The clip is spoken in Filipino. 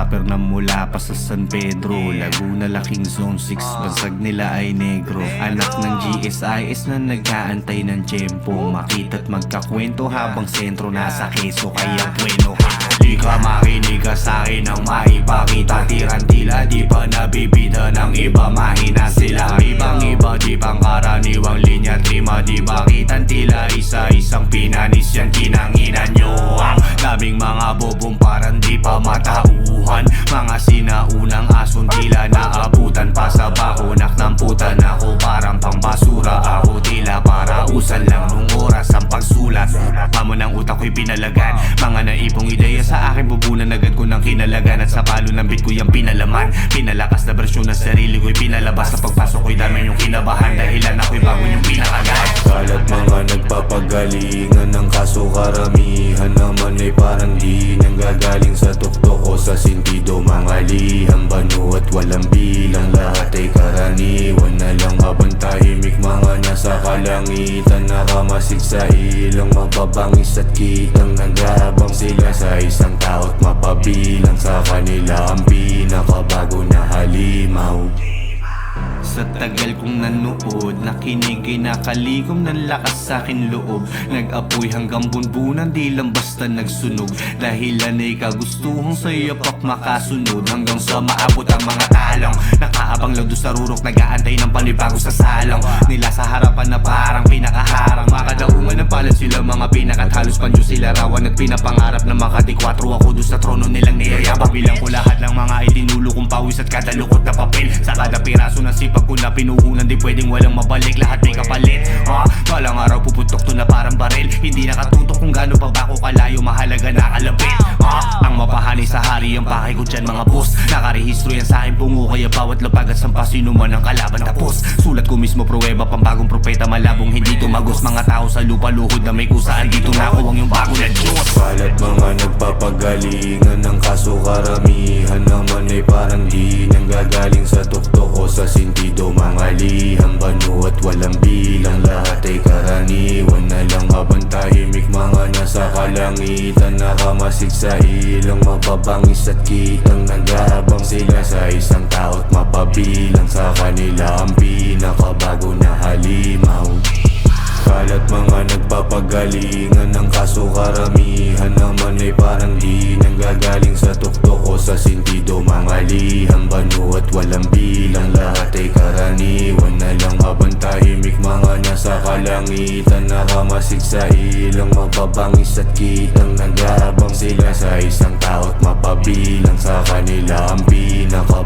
rapper na mula pa sa San Pedro, Laguna, laking zone 6, basag nila ay negro. Anak ng GSIS na nag-aantay ng tiyempo, makita't magkakwento habang sentro nasa keso. Kaya bueno, di ka makinig ka sa'kin ng maipakita, tirantila di pa nabibida ng iba, mahina sila. Ibang iba di pang karaniwang linya, trima di ba kitang tila, isa-isang pinanis yan kinanginan nyo. Ang daming mga bobong parang di pa matauhan, mga sinaunang ason tila naabutan pa sa bahonak ng putan. Ako parang pambasura, ako tila para usan lang nung oras ang pagsulat. Mamo ng utak ko'y pinalagan, mga naipong ideya sa akin bubunan agad ko ng kinalagan. At sa palo ng beat ko yung pinalaman, pinalakas na bersyon ng sarili ko'y pinalabas. Sa pagpasok ko'y dami yung kinabahan, dahilan ako'y bago yung pinakagat. Kalat mga nagpapagalingan ng kaso, karamihan naman ay parang di nanggagaling sa tuktok o sa sentido. Mga liham, banu at walang bilang, lahat ay karaniwan na lang habang tahimik. Mga nasa kalangitan, nakamasig sa ilong, mababangis at kitang nag-aabang sila sa isang tao't mapabilang sa kanila ang pinakabago na halimaw. Sa tagal kong nanood, nakinig ay nakalikom ng lakas sa'kin loob. Nag-apoy hanggang bunbunan, di lang basta nagsunog. Dahilan ay kagustuhang sa yapak makasunod, hanggang sa maabot ang mga talong. Nakaabang lang doon sa rurok, nag-aantay ng panibago sa salong. Nila sa harapan na parang pinakaharang, makadaungan ng palad sila mga pinakat, halos panyo sila rawan at pinapangarap na makatikwatro ako doon sa trono nilang niyayabang. Bilang ko lahat ng mga itinulo kong pawis at kada lukot na papel, sa kada piraso ng sipag ko na pinuhunan, di pwedeng walang mabalik, lahat may kapalit. Balang araw puputok to na parang baril, hindi nakatutok kung gaano pa ba ako kalayo, mahalaga nakalapit. Ang mapahani sa hari ang pakay ko dyan mga boss, nakarehistro yan sa akin bungo, kaya bawat lapag at sampa sino man ang kalaban tapos. Sulat ko mismo pruweba, pambagong propeta, malabong hindi tumagos. Mga tao sa lupa luhod na may kusaan, dito na ako ang yung bago na Diyos. Kalat mga nagpapagalingan ng kaso, karamihan naman ay parang di nanggagaling sa tuktok o sa sentido. Mga liham, banu at walang bilang, lahat ay karaniwan na lang habang tahimik. Mga nasa kalangitan, nakamasig sa ilong, mababangis at kitang nag-aabang sila sa isang tao't mapabilang sa kanila ang pinakabago na halimaw. Kalat mga nagpapagalingan ng kaso, karamihan naman ay parang di nanggagaling sa tuktok o sa sentido. Mga liham, banu at walang bilang, lahat ay karaniwan na lang habang tahimik. Mga nasa kalangitan, nakamasig sa ilong, mababangis at kitang nag-aabang sila sa isang tao't mapabilang sa kanila ang pinakabago